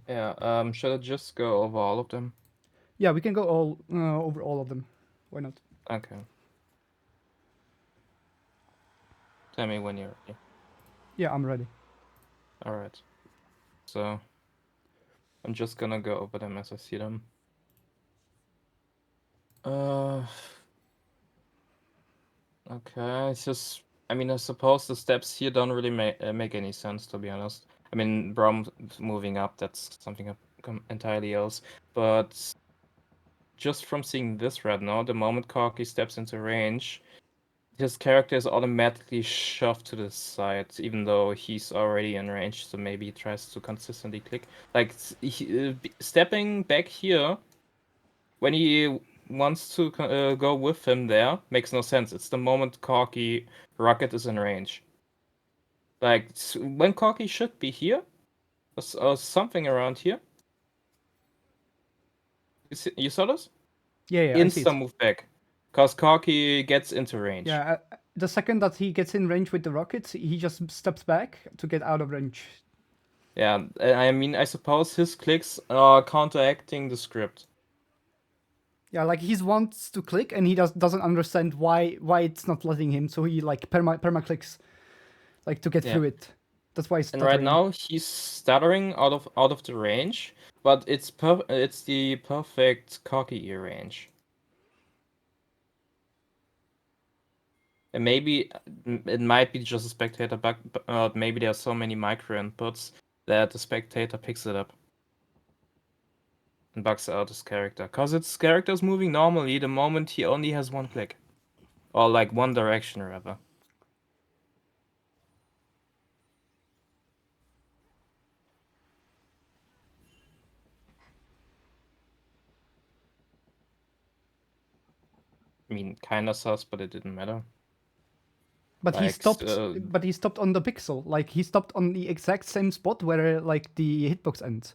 Yeah, should I just go over all of them? Yeah, we can go all over all of them. Why not? Okay. Tell me when you're ready. Yeah, I'm ready. Alright. So, I'm just gonna go over them as I see them. Okay, it's just... I mean, I suppose the steps here don't really make any sense, to be honest. I mean, Brom moving up, that's something entirely else. But just from seeing this right now, the moment Corky steps into range, his character is automatically shoved to the side, even though he's already in range, so maybe he tries to consistently click. Like, stepping back here, when he wants to go with him there, makes no sense. It's the moment Corky Rocket is in range. Like, when Corky should be here, or something around here. You saw this? Yeah, I see Insta it. move back. Because Corky gets into range. Yeah, the second that he gets in range with the rockets, he just steps back to get out of range. Yeah, I mean, I suppose his clicks are counteracting the script. Yeah, like he wants to click and he doesn't understand why it's not letting him, so he like perma clicks like to get Yeah. through it. That's why he's And right stuttering. now he's stuttering out of the range, but it's the perfect Corky ear range. And maybe it might be just a spectator bug, but maybe there are so many micro inputs that the spectator picks it up and bugs out his character. Because its character is moving normally the moment he only has one click. Or like one direction, rather. I mean, kinda sus, but it didn't matter. But he Like, stopped. But he stopped on the pixel. Like he stopped on the exact same spot where like the hitbox ends.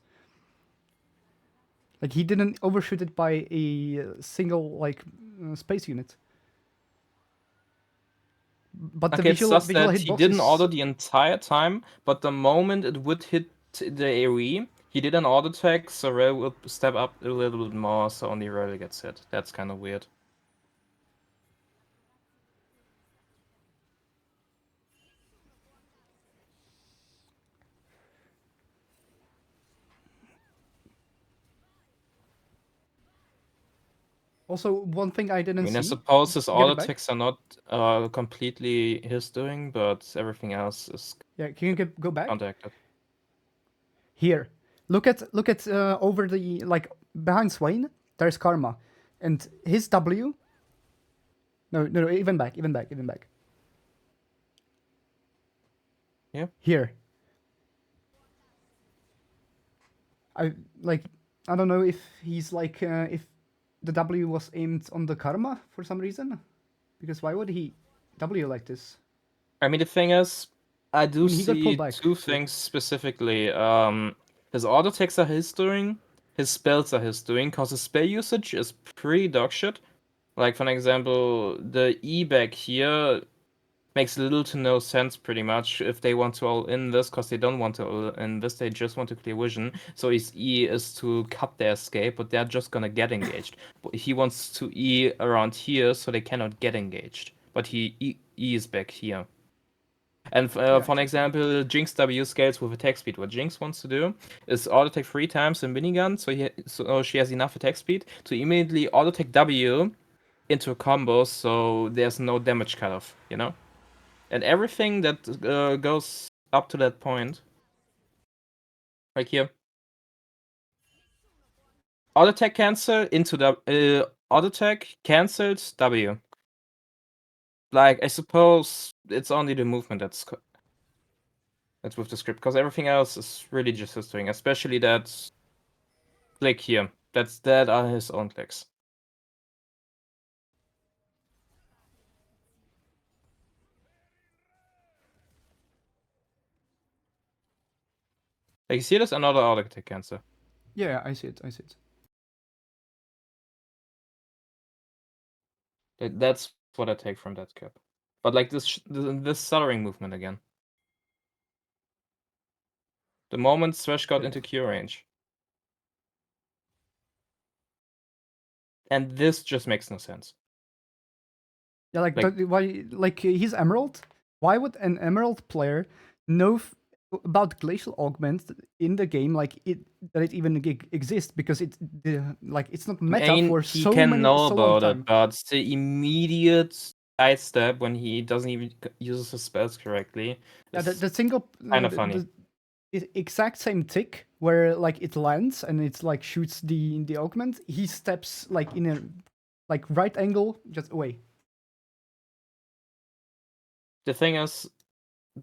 Like he didn't overshoot it by a single like space unit. But the okay, it's just visual that he hitbox didn't is auto the entire time, but the moment it would hit the AoE, he did an auto attack, so Rel would step up a little bit more, so only Rel gets hit. That's kind of weird. also one thing I I didn't mean, I see. suppose his Give auto it back. attacks are not completely his doing, but everything else is Yeah, can you go back? counteracted. Here, look at over the like behind Swain. There's Karma, and his W. No, even back, even back, even back. Yeah. Here, I like. I don't know if he's like if the W was aimed on the Karma for some reason, because why would he W like this? I mean, the thing is, I I do mean, he got pulled see back. two things specifically. His auto attacks are his doing, his spells are his doing, because his spell usage is pretty dog shit. Like, for example, the E back here makes little to no sense pretty much if they want to all in this, because they don't want to all in this, they just want to clear vision. So his E is to cut their escape, but they're just gonna get engaged. But he wants to E around here, so they cannot get engaged. But E is back here. And Yeah, for an exactly. example, Jinx W scales with attack speed. What Jinx wants to do is auto attack 3 times in minigun, so she has enough attack speed to immediately auto attack W into a combo, so there's no damage cutoff, you know? And everything that goes up to that point, like here, auto attack cancel into the auto attack cancelled W. Like, I suppose it's only the movement that's with the script, because everything else is really just his doing, especially that click here. That are his own clicks. Like, you see this? Another auto attack cancel. Yeah, I see it. I see it. That's what I take from that cap. But like this stuttering movement again. The moment Thresh got Yeah. into Q range. And this just makes no sense. Yeah, like, Like- why? Like he's Emerald. Why would an Emerald player know about Glacial Augment in the game? Like that it even exists because it's not I meta mean, for he can know so long about time. it, but the immediate sidestep when he doesn't even use his spells correctly Yeah, is the single kind of funny. the exact same tick where like it lands and it's like shoots the augment. He steps like in a like right angle just away. The thing is,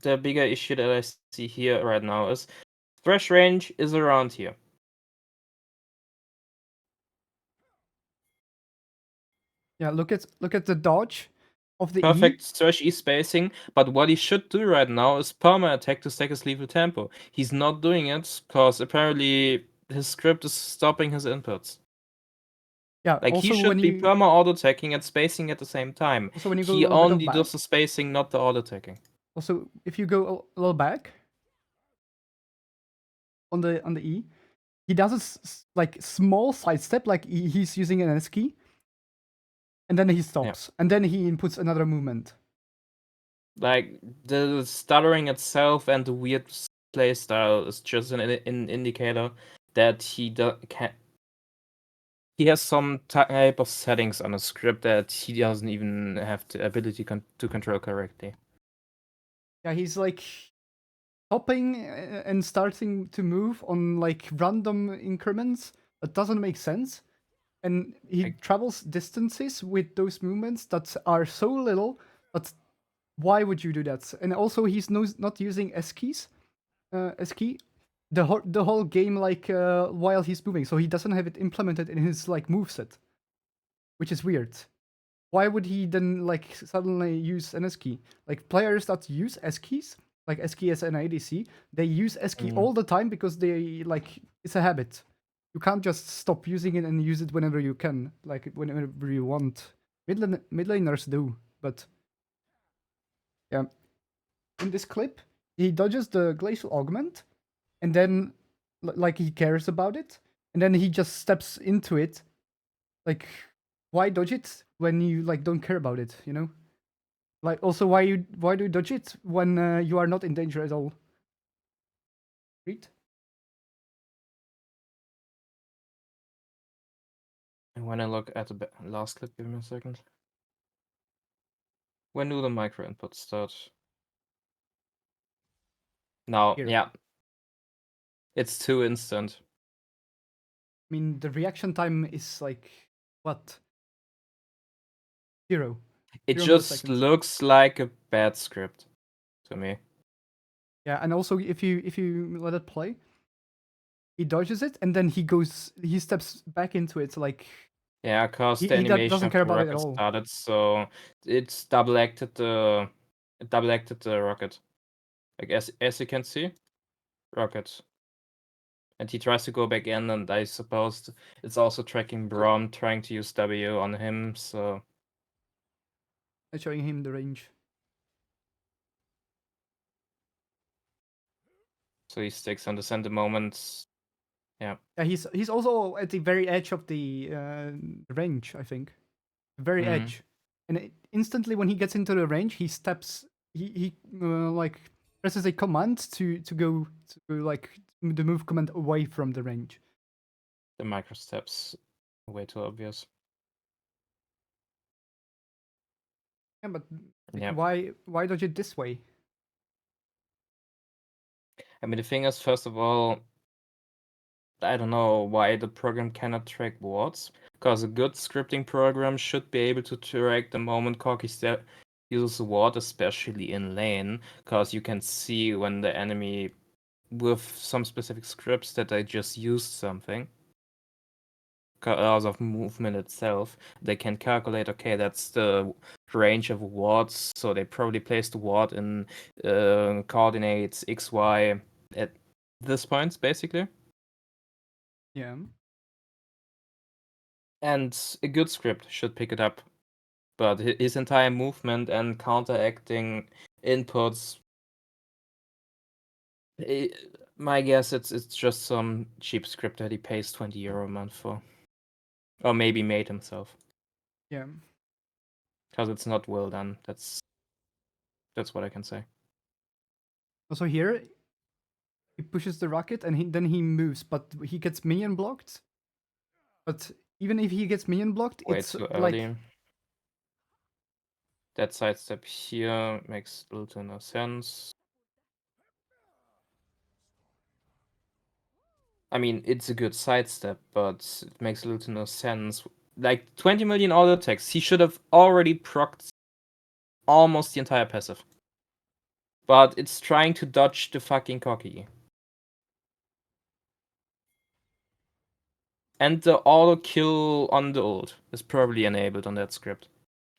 the bigger issue that I see here right now is thresh range is around here. Yeah, look at the dodge of the Perfect E. thresh E spacing, but what he should do right now is perma attack to stack his lethal tempo. He's not doing it because apparently his script is stopping his inputs. Yeah, Like he also should when be you perma auto attacking and spacing at the same time. also when you go a He little bit of only back. does the spacing, not the auto attacking. Also, if you go a little back on the E, he does a like small sidestep, like he's using an S key, and then he stops, and then he inputs another movement. Like the stuttering itself and the weird playstyle is just an indicator that he can. He has some type of settings on a script that he doesn't even have the ability to control correctly. Yeah, he's like stopping and starting to move on like random increments that doesn't make sense. And he travels distances with those movements that are so little that why would you do that? And also he's not using S keys, S key, the whole game like while he's moving, so he doesn't have it implemented in his like moveset, which is weird. Why would he then like suddenly use an S key? Like players that use S keys, like S key as an ADC, they use S key all the time because they like it's a habit. You can't just stop using it and use it whenever you can, like whenever you want. Mid laners do, but yeah. In this clip, he dodges the glacial augment, and then like he cares about it, and then he just steps into it. Like, why dodge it when you like don't care about it? You know. Like also why do you dodge it when you are not in danger at all? Read. And when I look at the last clip, give me a second. When do the micro inputs start? Now, Here. yeah. It's too instant. I mean, the reaction time is like what? 0. It 0 just milliseconds. looks like a bad script to me. Yeah, and also if you let it play, he dodges it and then he steps back into it like Yeah, cause the he animation doesn't of care the about it at rocket all. started, so it's double acted the rocket. Like as you can see, rocket. And he tries to go back in, and I suppose it's also tracking Braum trying to use W on him, so And showing him the range. he sticks on the center moment. Yeah. Yeah, he's also at the very edge of the range, I think. Very edge. And instantly when he gets into the range, he steps. He like presses a command to go to like the move command away from the range. The micro steps way too obvious. Yeah, but like, Yeah. why dodge it this way? I mean, the thing is, first of all, I don't know why the program cannot track wards, because a good scripting program should be able to track the moment Corki uses a ward, especially in lane, because you can see when the enemy with some specific scripts that they just used something. Because of movement itself, they can calculate, okay, that's the range of wards, so they probably placed the ward in coordinates X, Y at this point, basically. Yeah. And a good script should pick it up. But his entire movement and counteracting inputs, my guess it's just some cheap script that he pays €20 a month for. Or maybe made himself. Yeah. Because it's not well done. That's what I can say. Also here, he pushes the rocket and then he moves, but he gets minion blocked. But even if he gets minion blocked, Way it's too like early. That sidestep here makes little to no sense. I mean, it's a good sidestep, but it makes little to no sense. Like 20 million auto attacks, he should have already procced almost the entire passive. But it's trying to dodge the fucking cocky. And the auto kill on the ult is probably enabled on that script.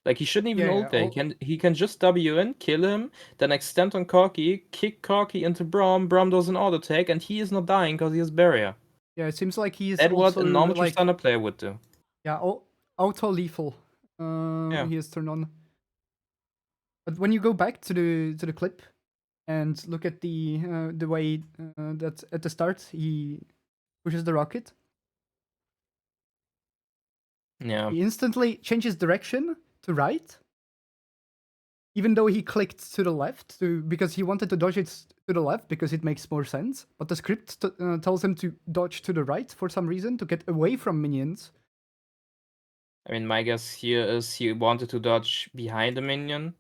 Like he shouldn't even ult there. He can just W in, kill him, then extend on Corki, kick Corki into Braum. Braum does an auto attack, and he is not dying because he has barrier. yeah, it seems like he is That's what also a normal like Tristana player would do. yeah, auto lethal. Yeah. He is turned on. But when you go back to the clip and look at the way that at the start he pushes the rocket, Yeah. he instantly changes direction to right, even though he clicked to the left because he wanted to dodge it to the left because it makes more sense. But the script tells him to dodge to the right for some reason to get away from minions. I mean, my guess here is he wanted to dodge behind the minion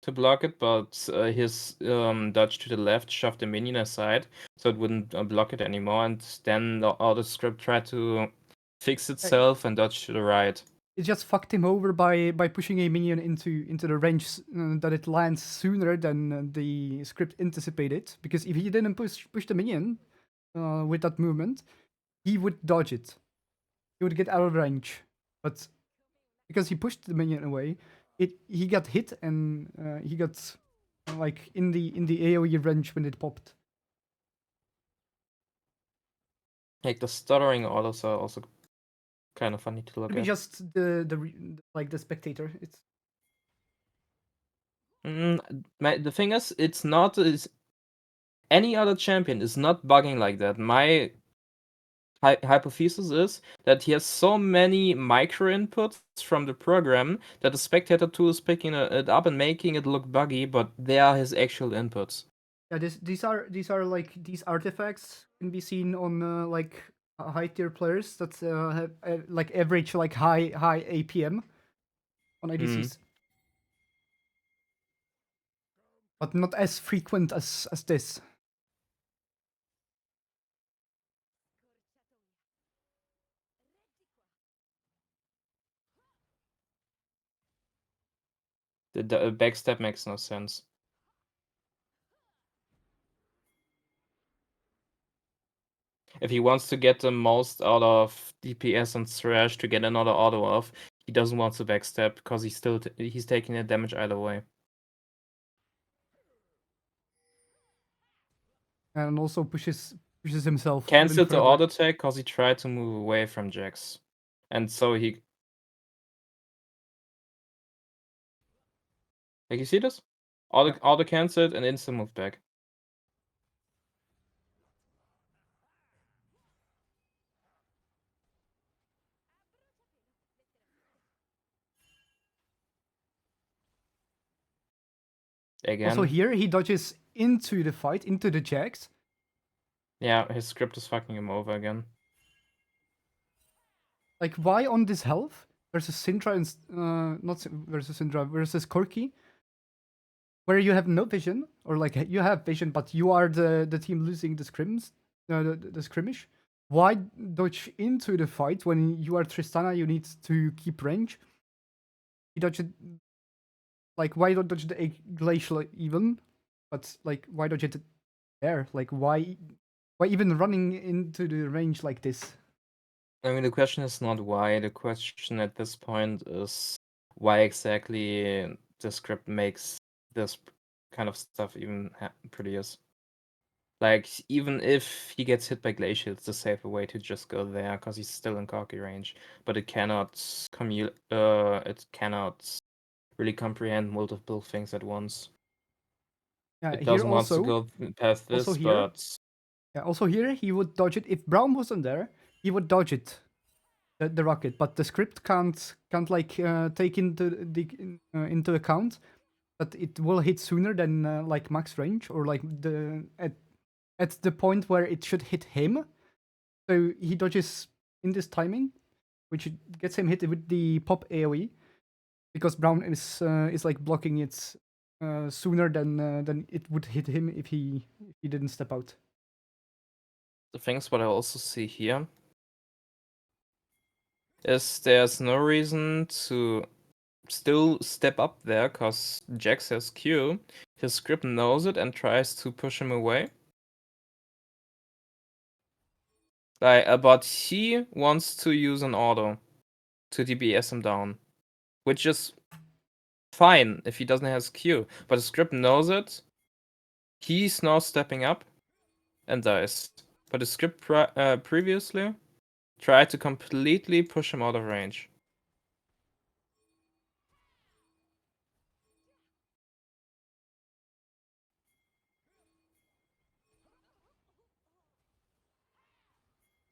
to block it, but his dodge to the left shoved the minion aside, so it wouldn't block it anymore. And then the auto script tried to fix itself and dodge to the right. It just fucked him over by pushing a minion into the range that it lands sooner than the script anticipated. Because if he didn't push the minion with that movement, he would dodge it. He would get out of range. But because he pushed the minion away, he got hit and he got like in the AOE range when it popped. Like the stuttering autos are also kind of funny to look Maybe at. just the spectator. It's The thing is, it's not any other champion is not bugging like that. My hypothesis is that he has so many micro inputs from the program that the spectator tool is picking it up and making it look buggy, but they are his actual inputs. yeah, these are like these artifacts can be seen on like high tier players that have like average like high APM on IDCs, but not as frequent as this. The backstep makes no sense. If he wants to get the most out of DPS and Thresh to get another auto off, he doesn't want to backstep because he's taking the damage either way. And also pushes himself even Cancelled the further. auto attack because he tried to move away from Jax. And so he. Like, you see this? Auto cancelled and instant move back. Again. Also here he dodges into the fight, into the Jax. Yeah, his script is fucking him over again. Like why on this health versus Syndra and not versus Syndra versus Corki, where you have no vision or like you have vision but you are the team losing the scrims, the scrimmage. Why dodge into the fight when you are Tristana? You need to keep range. You dodge it. Like why don't dodge the glacial even? But like why dodge it there? Like why even running into the range like this? I mean, the question is not why. The question at this point is why exactly the script makes this kind of stuff even produce. Like, even if he gets hit by Glacial, it's the safer way to just go there because he's still in Corki range. But it cannot it cannot really comprehend multiple things at once. Yeah, It here doesn't want to also. go past Also this, here. but Yeah, also here he would dodge it if Brown wasn't there. He would dodge it the rocket, but the script can't like take into account that it will hit sooner than like max range, or like at the point where it should hit him. So he dodges in this timing, which gets him hit with the pop AoE, because Brown is like blocking it sooner than it would hit him if he didn't step out. The things what I also see here is there's no reason to still step up there, because Jax has Q. His script knows it and tries to push him away. But he wants to use an auto to DPS him down, which is fine if he doesn't have Q. But the script knows it. He's now stepping up and dies. But the script previously tried to completely push him out of range.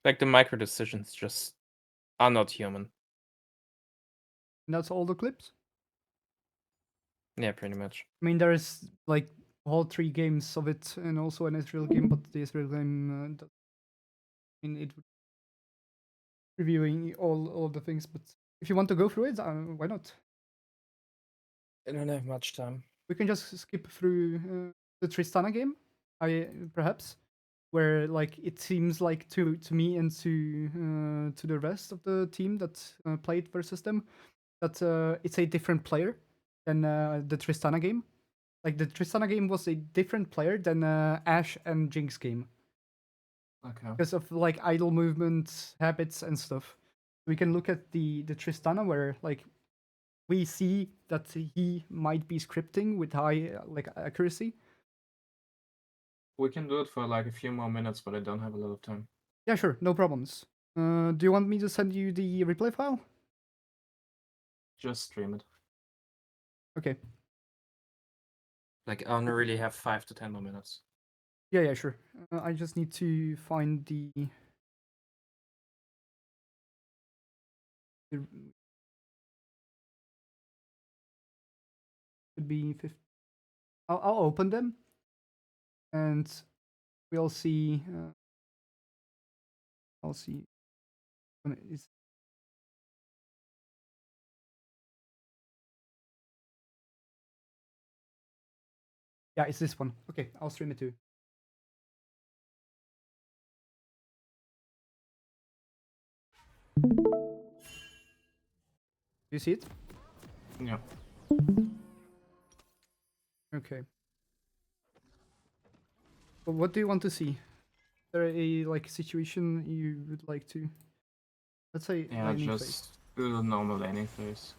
Like, the micro decisions just are not human. And that's all the clips. Yeah, pretty much. I mean, there is like all 3 games of it, and also an Israel game, but the Israel game, I mean, it would reviewing all of the things. But if you want to go through it, why not? I don't have much time. We can just skip through the Tristana game, perhaps, where like it seems like to me and to the rest of the team that played versus them, that it's a different player than the Tristana game. Like, the Tristana game was a different player than Ash and Jinx game. Okay. Because of like idle movement habits and stuff. We can look at the Tristana, where like we see that he might be scripting with high like accuracy. We can do it for like a few more minutes, but I don't have a lot of time. Yeah, sure, no problems. Do you want me to send you the replay file? Just stream it. Okay. Like, I only really have 5 to 10 more minutes. Yeah, sure. I just need to find the should be 50. I'll open them, and we'll see. I'll see when it is. Yeah, it's this one. Okay, I'll stream it too. Do you see it? Yeah. Okay. Well, what do you want to see? Is there a like situation you would like to? Let's say Yeah, laning just phase. do the normal laning phase.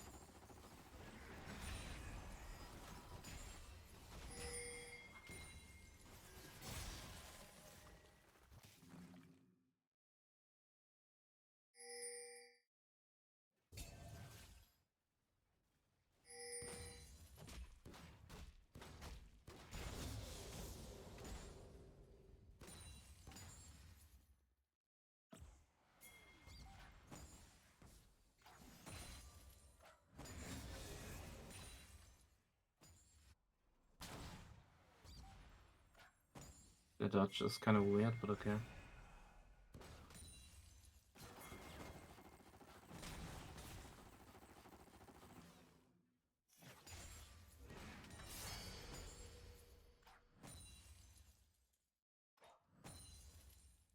The dodge is kind of weird, but okay.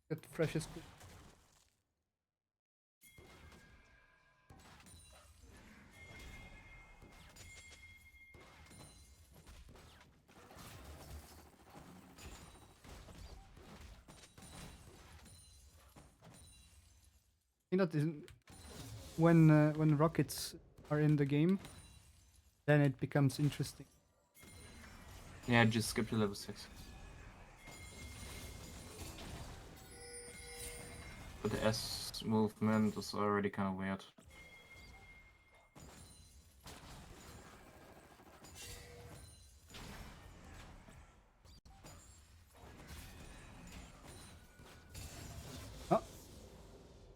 Get the freshest. I think that is when rockets are in the game, then it becomes interesting. Yeah, just skip to level 6. But the S movement is already kind of weird. Oh,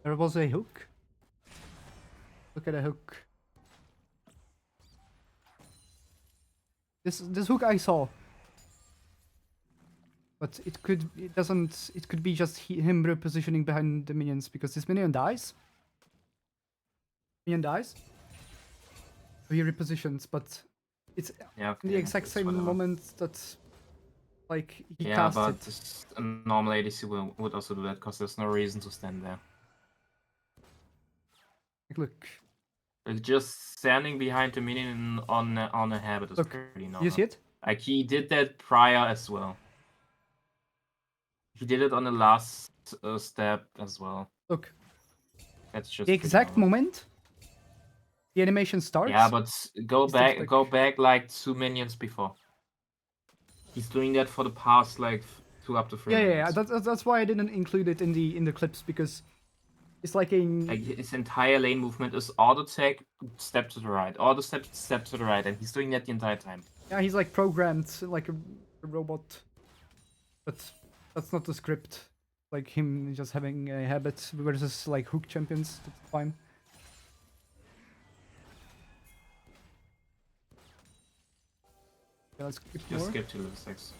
there was a hook. Look at the hook. This hook I saw. But it could be just him repositioning behind the minions because this minion dies. Minion dies. So he repositions, but it's Yeah, okay, in the exact it's same whatever. moment that like he Yeah, casts but it. a normal ADC would also do that because there's no reason to stand there. Like, look. Like, just standing behind the minion on a habit is Look, pretty normal. you see it? Like, he did that prior as well. He did it on the last step as well. Look. That's just The exact moment the animation starts. Yeah, but go back back like 2 minions before. He's doing that for the past like 2 up to 3 minutes. Yeah. That's why I didn't include it in the clips because it's like Like his entire lane movement is auto tech, step to the right, auto step to the right, and he's doing that the entire time. Yeah, he's like programmed like a robot, but that's not the script. Like him just having a habit versus like hook champions. That's fine. Yeah, let's skip Just more. skip to level 6.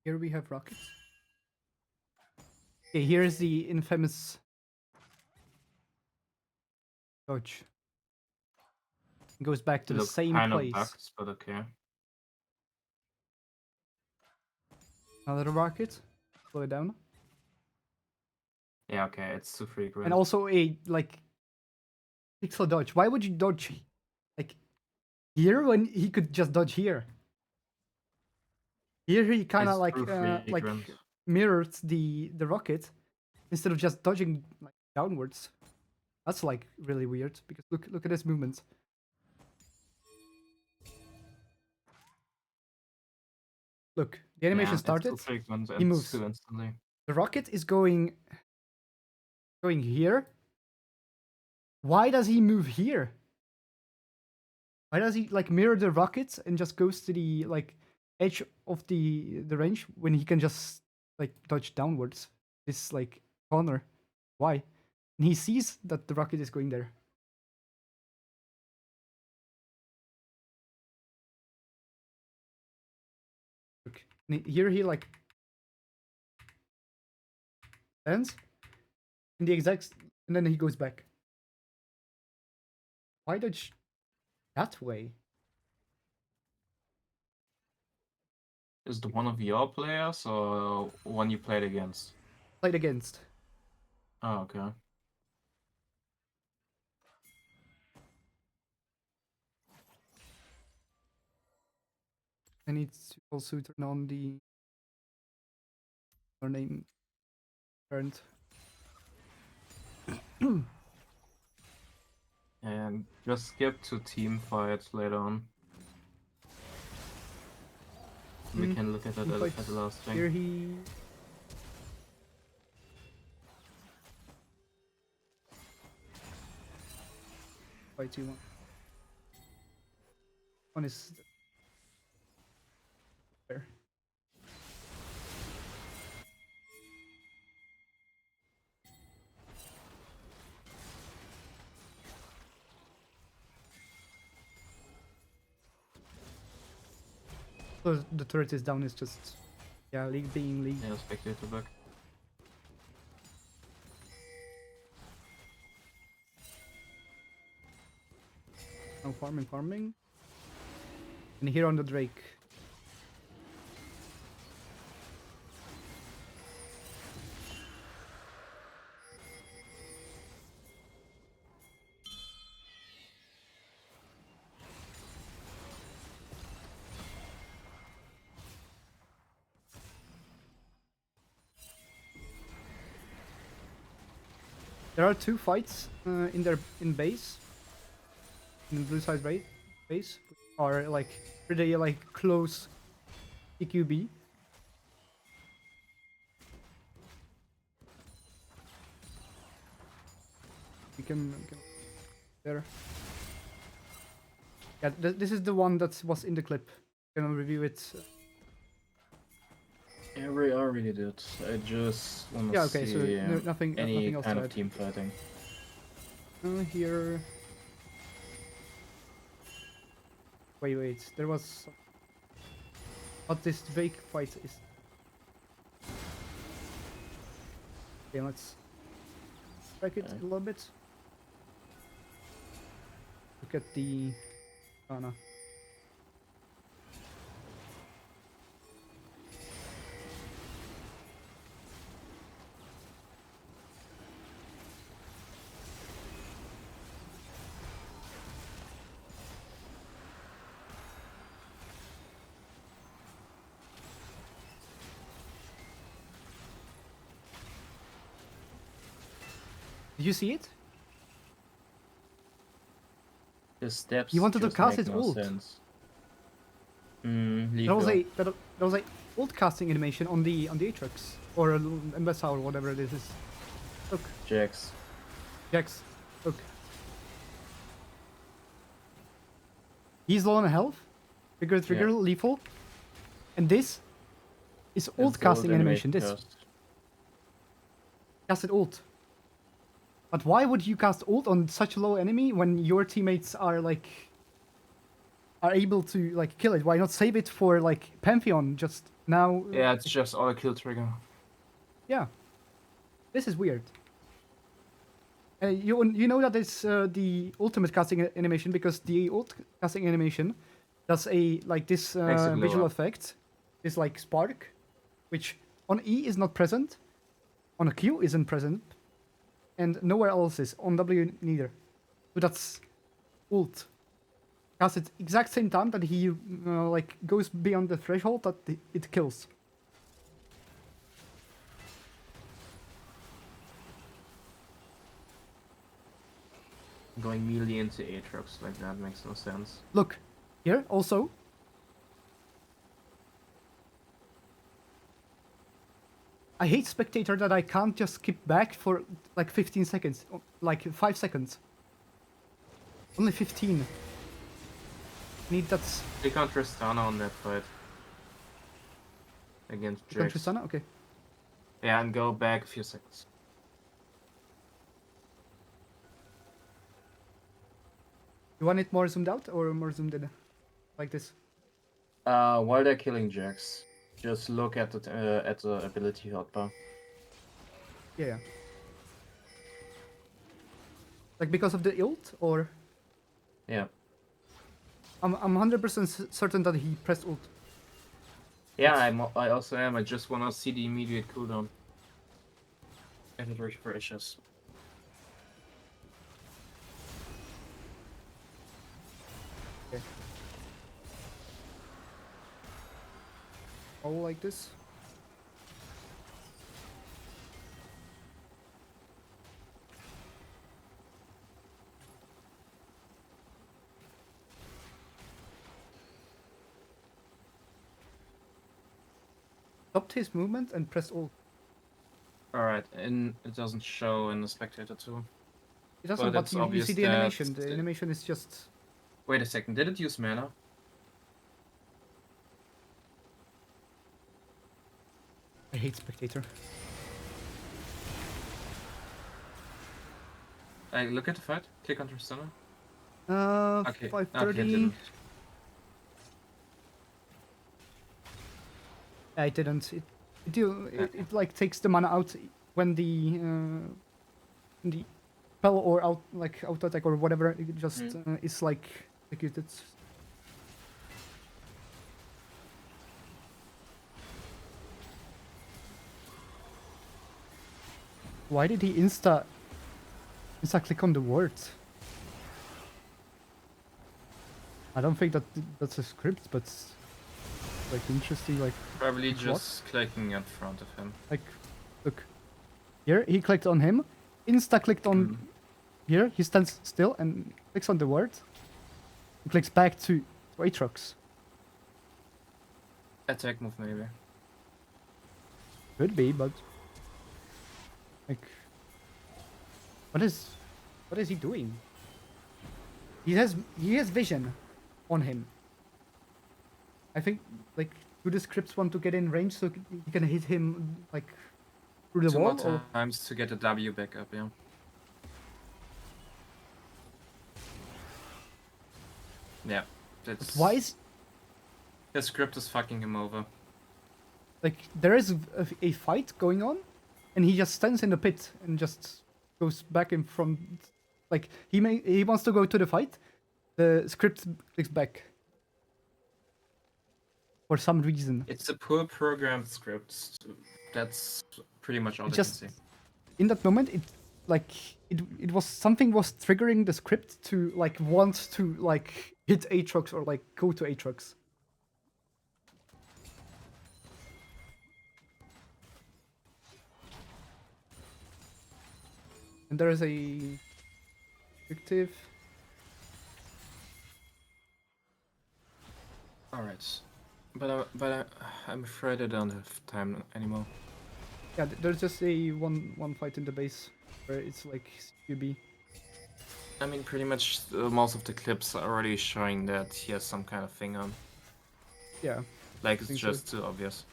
Here we have rockets. Okay, here's the infamous dodge. It goes back to the Look same kind of place. bugged, but okay. Another rocket. Slow it down. Yeah, okay, it's too frequent. And also a like pixel dodge. Why would you dodge like here when he could just dodge here? Here he kind of like mirrored the rocket instead of just dodging like downwards. That's like really weird because look at his movement. Look, the animation started. He moves. Instantly. The rocket is going here. Why does he move here? Why does he like mirror the rocket and just goes to the like edge of the range when he can just like dodge downwards this like corner? Why? And he sees that the rocket is going there. Look, here he like stands in the exact, and then he goes back. Why dodge that way? Is it one of your players or one you played against? Played against. Oh, okay. I need to also turn on the name current. And just skip to team fights later on. We can look at that at the last thing. Here he. Fight 2-1. One is there. So the turret is down. Is just league being league. Yeah, spectator back. Now farming. And here on the Drake. There are 2 fights in base. In blue side base. Are like pretty like close EQB. We can there. Yeah, this is the one that was in the clip. Gonna review it. Yeah, we already did. I just want to Yeah, okay, so see nothing any else kind to of add. team fighting. Here. Wait. There was. What this vague fight is. Okay, let's track it a little bit. Look at the. Oh no. Did you see it? The steps He wanted to just cast make his no ult. sense. There was a ult casting animation on the Aatrox or Embessa or whatever it is. Look, Jax. Jax. Look. He's low on health. Trigger, lethal. And this is ult casting animation. This casted ult. But why would you cast ult on such a low enemy when your teammates are like are able to like kill it? Why not save it for like Pantheon just now? Yeah, it's just auto kill trigger. Yeah. This is weird. You know that it's the ultimate casting animation because the ult casting animation does a like this visual effect, this like spark, which on E is not present, on a Q isn't present, and nowhere else is, on W neither. So that's ult. Cast at exact same time that he like goes beyond the threshold that it kills. Going melee into Aatrox like that makes no sense. Look, here also. I hate Spectator that I can't just skip back for like 15 seconds, like 5 seconds. Only 15. Need that. They can't Tristana on that fight. Against Jax. Tristana? Okay. Yeah, and go back a few seconds. You want it more zoomed out or more zoomed in? Like this? While they're killing Jax, just look at the ability hotbar. Yeah. Like because of the ult or? Yeah. I'm 100% certain that he pressed ult. Yeah, I also am. I just wanna see the immediate cooldown. And it refreshes. Okay. All like this. Stopped his movement and pressed ult. Alright, and it doesn't show in the spectator too. It doesn't, but you see the animation. The animation is just... Wait a second, did it use mana? I hate Spectator. Look at the fight. Click on Tristana. Okay. 530. Okay, I didn't. It like takes the mana out when the spell or auto attack or whatever it just is like executed. Why did he insta click on the word? I don't think that's a script, but like interesting, like probably just clicking in front of him. Like, look, here he clicked on him, insta clicked on here. He stands still and clicks on the word. And clicks back to Aatrox. Attack move maybe. Could be, but like, what is he doing? He has vision. on him. I think like do the scripts want to get in range so you can hit him like through the 2 wall? more times to get a W back up, yeah. Yeah. But why is the script is fucking him over. like there is a fight going on, and he just stands in the pit and just goes back in front. Like he wants to go to the fight, the script clicks back for some reason. It's a poor programmed script. That's pretty much all I can say. In that moment, it was something was triggering the script to like want to like hit Aatrox or like go to Aatrox. And there is a objective. Alright. But I'm afraid I don't have time anymore. Yeah, there's just a one fight in the base where it's like QB. I mean, pretty much most of the clips are already showing that he has some kind of thing on. Yeah. Like, it's just too obvious.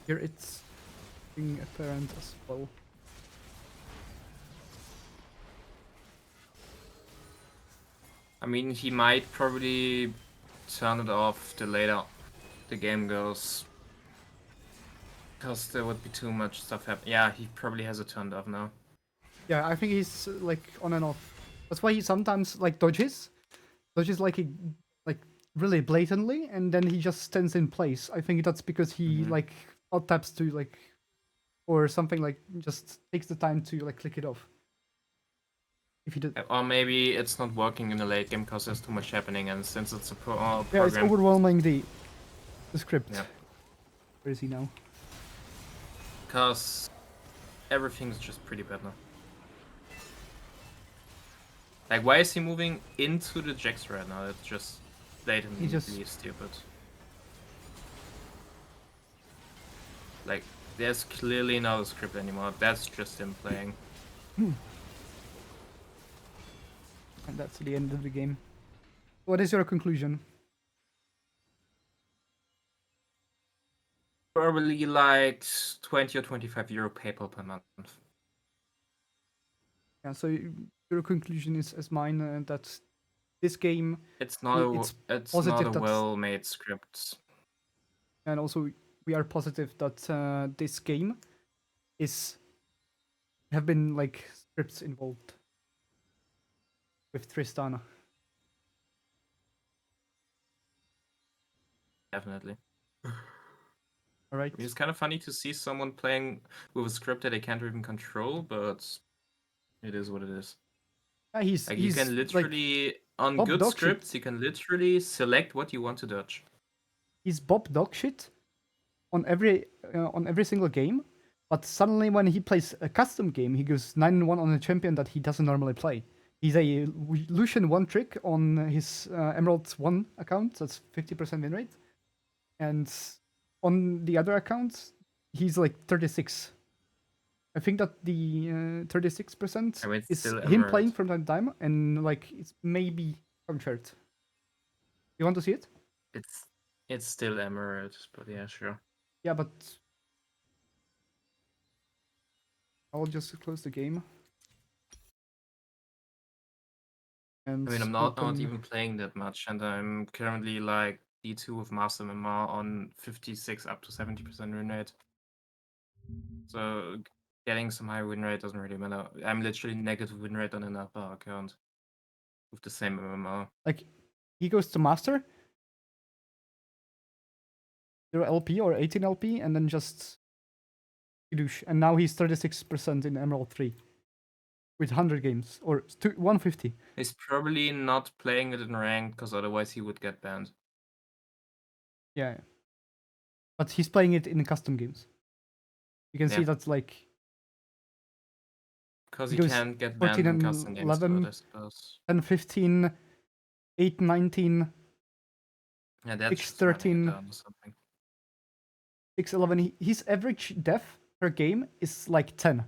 Here it's being apparent as well. I mean, he might probably turn it off the later the game goes. Because there would be too much stuff happening. Yeah, he probably has it turned off now. Yeah, I think he's like on and off. That's why he sometimes like dodges like really blatantly, and then he just stands in place. I think that's because he like alt taps to like or something, like just takes the time to like click it off. If he did, or maybe it's not working in the late game because there's too much happening, and since it's a program, yeah, it's overwhelming the script. Yeah. Where is he now? Because everything's just pretty bad now. Like, why is he moving into the Jax right now? It's just blatantly stupid. Like, there's clearly not a script anymore. That's just him playing. And that's the end of the game. What is your conclusion? Probably like 20 or 25 euro PayPal per month. Yeah, so your conclusion is as mine, that this game it's not a well-made script. And also we are positive that this game have been like scripts involved with Tristana. Definitely. All right. It's kind of funny to see someone playing with a script that they can't even control, but it is what it is. Yeah, you can literally, like, on Bob good dog scripts, shit. you can literally select what you want to dodge. He's Bob dog shit on every single game, but suddenly when he plays a custom game, he goes 9-1 on a champion that he doesn't normally play. He's a Lucian one trick on his Emerald 1 account, that's 50% win rate. And on the other accounts, he's like 36. I think that the 36% is him playing from that time, and like it's maybe Conchert. You want to see it? It's still Emerald, but yeah, sure. Yeah, but I'll just close the game. And I mean, I'm not even playing that much, and I'm currently like D2 with Master MMR on 56 up to 70% win rate. So getting some high win rate doesn't really matter. I'm literally negative win rate on another account with the same MMR. Like, he goes to Master, 0 LP or 18 LP, and then just douche. And now he's 36% in Emerald 3 with 100 games, or 150. He's probably not playing it in ranked, because otherwise he would get banned. Yeah. But he's playing it in custom games. You can see that's like... Because he can't get banned in custom games, 11, I suppose. 10, 15, 8, 19... Yeah, that's 6, 13, or something. 6, 11. His average death per game is like 10.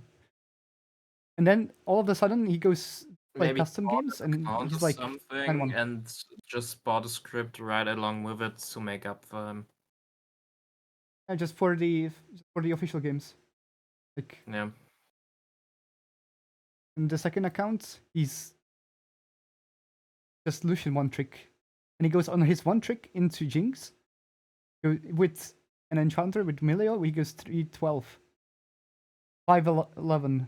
And then all of a sudden he goes play Maybe custom bought games, an and account he's or like something 9-1. and just bought a script right along with it to make up for him. Yeah, just for the official games. Like Yeah. in the second account, he's just Lucian one trick, and he goes on his one trick into Jinx with an enchanter with Milio. He goes 3-12, 5-11,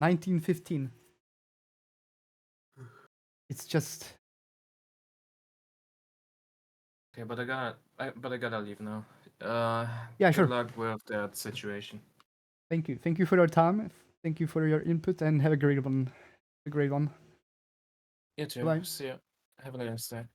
19-15. It's just Okay, but I gotta leave now. yeah, Good sure. luck with that situation. Thank you. Thank you for your time. Thank you for your input, and have a great one. A great one. You too. Bye. See ya. Have a nice day.